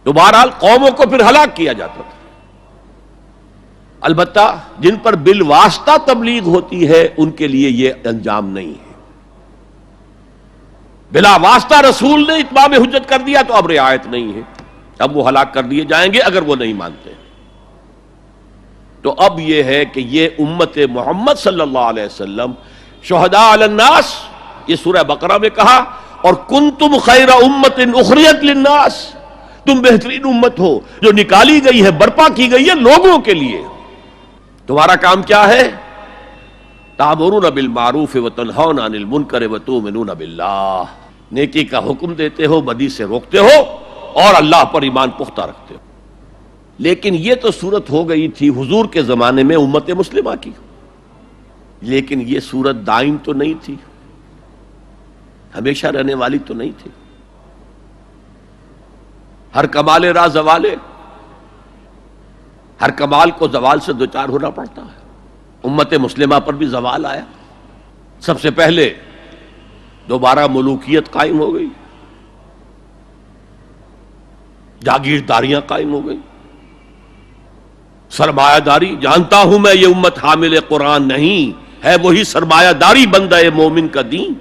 تو بہرحال قوموں کو پھر ہلاک کیا جاتا تھا. البتہ جن پر بالواسطہ تبلیغ ہوتی ہے ان کے لیے یہ انجام نہیں ہے. بلا واسطہ رسول نے اتمام حجت کر دیا تو اب رعایت نہیں ہے، اب وہ ہلاک کر دیے جائیں گے اگر وہ نہیں مانتے. تو اب یہ ہے کہ یہ امت محمد صلی اللہ علیہ وسلم شہداء علی الناس، یہ سورہ بقرہ میں کہا، اور کنتم خیر امت اخرجت للناس، تم بہترین امت ہو جو نکالی گئی ہے، برپا کی گئی ہے لوگوں کے لیے. تمہارا کام کیا ہے؟ تأمرون بالمعروف وتنہون عن المنکر وتؤمنون باللہ، نیکی کا حکم دیتے ہو، بدی سے روکتے ہو، اور اللہ پر ایمان پختہ رکھتے ہو. لیکن یہ تو صورت ہو گئی تھی حضور کے زمانے میں امت مسلمہ کی، لیکن یہ صورت دائم تو نہیں تھی، ہمیشہ رہنے والی تو نہیں تھی. ہر کمال راہ زوالے، ہر کمال کو زوال سے دوچار ہونا پڑتا ہے. امت مسلمہ پر بھی زوال آیا. سب سے پہلے دوبارہ ملوکیت قائم ہو گئی، جاگیرداریاں قائم ہو گئی، سرمایہ داری. جانتا ہوں میں یہ امت حامل قرآن نہیں ہے، وہی سرمایہ داری بندہ مومن کا دین.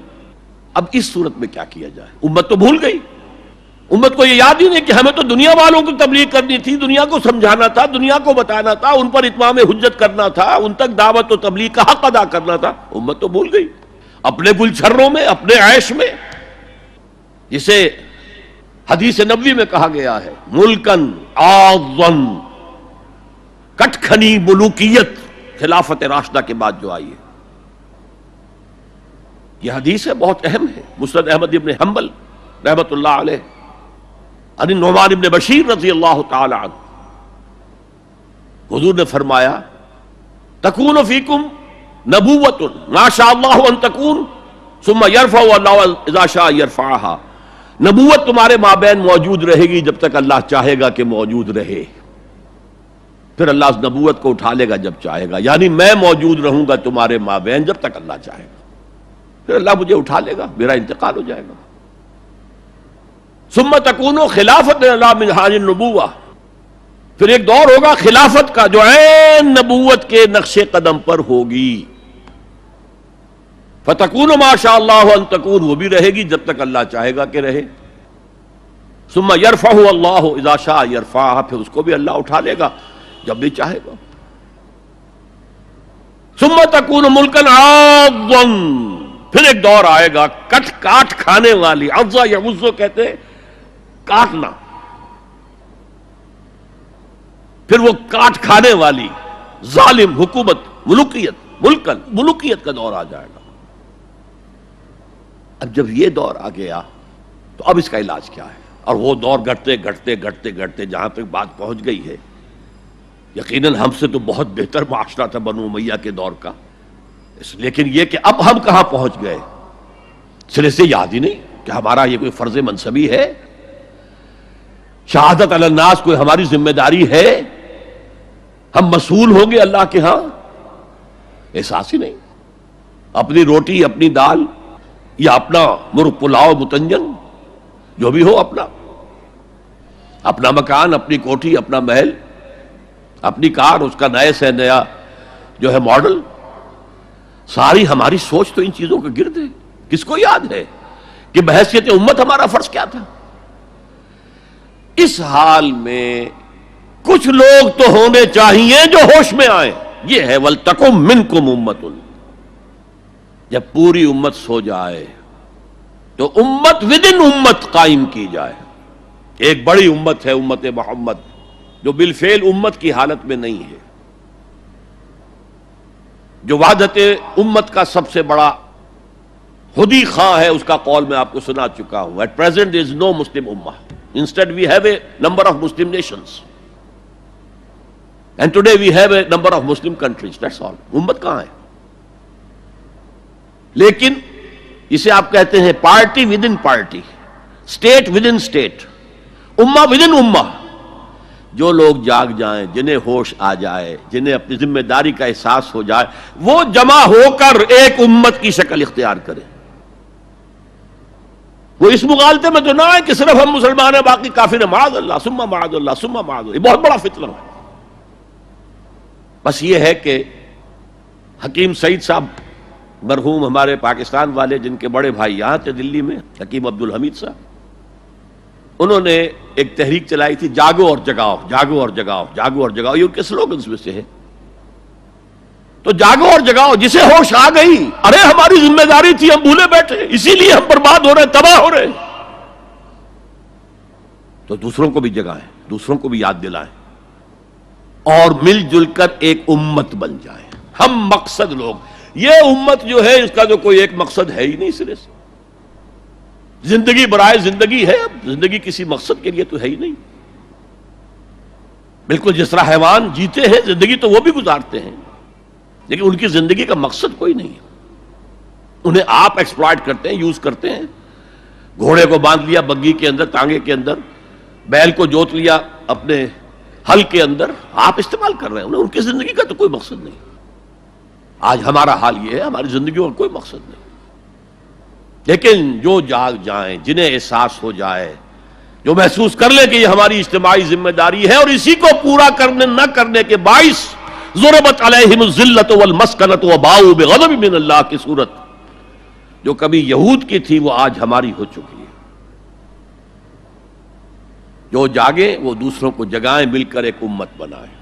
اب اس صورت میں کیا کیا جائے؟ امت تو بھول گئی. امت کو یہ یاد ہی نہیں کہ ہمیں تو دنیا والوں کو تبلیغ کرنی تھی، دنیا کو سمجھانا تھا، دنیا کو بتانا تھا، ان پر اتمام حجت کرنا تھا، ان تک دعوت و تبلیغ کا حق ادا کرنا تھا. امت تو بھول گئی اپنے گلچھروں میں، اپنے عیش میں. جسے حدیث نبوی میں کہا گیا ہے ملکن اعظم، کٹ کھنی ملوکیت خلافت راشدہ کے بعد جو آئی ہے. یہ حدیث ہے، بہت اہم ہے. مسند احمد ابن حنبل رحمت اللہ علیہ عن النعمان ابن بشیر رضی اللہ تعالی عنہ، حضور نے فرمایا تکون فیکم نبوۃ ما شاء اللہ ان تکون ثم یرفع اللہ اذا شاء یرفعها. نبوت تمہارے مابین موجود رہے گی جب تک اللہ چاہے گا کہ موجود رہے، پھر اللہ اس نبوت کو اٹھا لے گا جب چاہے گا. یعنی میں موجود رہوں گا تمہارے مابین جب تک اللہ چاہے گا، پھر اللہ مجھے اٹھا لے گا، میرا انتقال ہو جائے گا. ثم تکون خلافت اللہ من حاج النبوہ، پھر ایک دور ہوگا خلافت کا جو عین نبوت کے نقش قدم پر ہوگی. فتکون ما شاء اللہ ان تکون، وہ بھی رہے گی جب تک اللہ چاہے گا کہ رہے. ثم یرفع اللہ اذا شاء یرفعها، پھر اس کو بھی اللہ اٹھا لے گا جب بھی چاہے گا. ثم تکون ملکا عاضا، پھر ایک دور آئے گا کٹ کاٹ کھانے والی. عضا یعض کہتے ہیں کاٹنا، پھر وہ کاٹ کھانے والی ظالم حکومت، ملوکیت، ملکن ملوکیت کا دور آ جائے گا. اب جب یہ دور آ گیا تو اب اس کا علاج کیا ہے؟ اور وہ دور گھٹتے گھٹتے گھٹتے گھٹتے جہاں تک بات پہنچ گئی ہے، یقیناً ہم سے تو بہت بہتر معاشرہ تھا بنو امیہ کے دور کا. لیکن یہ کہ اب ہم کہاں پہنچ گئے، سرے سے یاد ہی نہیں کہ ہمارا یہ کوئی فرض منصبی ہے، شہادت علی الناس کوئی ہماری ذمہ داری ہے، ہم مسئول ہوں گے اللہ کے ہاں. احساس ہی نہیں. اپنی روٹی، اپنی دال، یا اپنا مرغ پلاؤ متنجن جو بھی ہو، اپنا مکان، اپنی کوٹھی، اپنا محل، اپنی کار، اس کا نئے سے نیا جو ہے ماڈل، ساری ہماری سوچ تو ان چیزوں کے گرد ہے. کس کو یاد ہے کہ بحیثیت امت ہمارا فرض کیا تھا؟ اس حال میں کچھ لوگ تو ہونے چاہیے جو ہوش میں آئیں. یہ ہے وَلْتَكُمْ مِنْكُمْ أُمَّةٌ. جب پوری امت سو جائے تو امت ودن امت قائم کی جائے. ایک بڑی امت ہے امت محمد جو بالفعل امت کی حالت میں نہیں ہے، جو وحدت امت کا سب سے بڑا خودی خواہ ہے. اس کا قول میں آپ کو سنا چکا ہوں. At present there is no Muslim ummah. Instead we have a number of Muslim nations. And today we have a number of Muslim countries. That's all. امت کہاں ہے؟ لیکن اسے آپ کہتے ہیں party with in party, state with in state, امہ with in امہ. جو لوگ جاگ جائیں، جنہیں ہوش آ جائے، جنہیں اپنی ذمہ داری کا احساس ہو جائے، وہ جمع ہو کر ایک امت کی شکل اختیار کریں. وہ اس مغالطے میں تو نہ ہے کہ صرف ہم مسلمان ہیں باقی کافر ہیں، معاذ اللہ ثم معاذ اللہ ثم معاذ اللہ، یہ بہت بڑا فتنہ ہے۔ بس یہ ہے کہ حکیم سعید صاحب مرحوم ہمارے پاکستان والے، جن کے بڑے بھائی یہاں تھے دلی میں، حکیم عبدالحمید صاحب، انہوں نے ایک تحریک چلائی تھی، جاگو اور جگاؤ، جاگو اور جگاؤ، جاگو اور جگاؤ، یہ ان کے سلوگنز میں سے ہے۔ تو جاگو اور جگاؤ، جسے ہوش آ گئی، ارے ہماری ذمہ داری تھی، ہم بھولے بیٹھے، اسی لیے ہم برباد ہو رہے، تباہ ہو رہے، تو دوسروں کو بھی جگائیں، دوسروں کو بھی یاد دلائیں، اور مل جل کر ایک امت بن جائیں۔ ہم مقصد لوگ، یہ امت جو ہے اس کا جو کوئی ایک مقصد ہے ہی نہیں سرے سے، زندگی برائے زندگی ہے، اب زندگی کسی مقصد کے لیے تو ہے ہی نہیں، بالکل جس طرح حیوان جیتے ہیں زندگی تو وہ بھی گزارتے ہیں، لیکن ان کی زندگی کا مقصد کوئی نہیں ہے، انہیں آپ ایکسپلائٹ کرتے ہیں، یوز کرتے ہیں، گھوڑے کو باندھ لیا بگی کے اندر، ٹانگے کے اندر، بیل کو جوت لیا اپنے حل کے اندر، آپ استعمال کر رہے ہیں انہیں، ان کی زندگی کا تو کوئی مقصد نہیں۔ آج ہمارا حال یہ ہے، ہماری زندگیوں کا کوئی مقصد نہیں، لیکن جو جاگ جائیں، جنہیں احساس ہو جائے، جو محسوس کر لے کہ یہ ہماری اجتماعی ذمہ داری ہے، اور اسی کو پورا کرنے نہ کرنے کے باعث ضربت علیہم الذلۃ والمسکنۃ وباؤوا بغضب من اللہ کی صورت جو کبھی یہود کی تھی وہ آج ہماری ہو چکی ہے۔ جو جاگے وہ دوسروں کو جگائیں، مل کر ایک امت بنائیں۔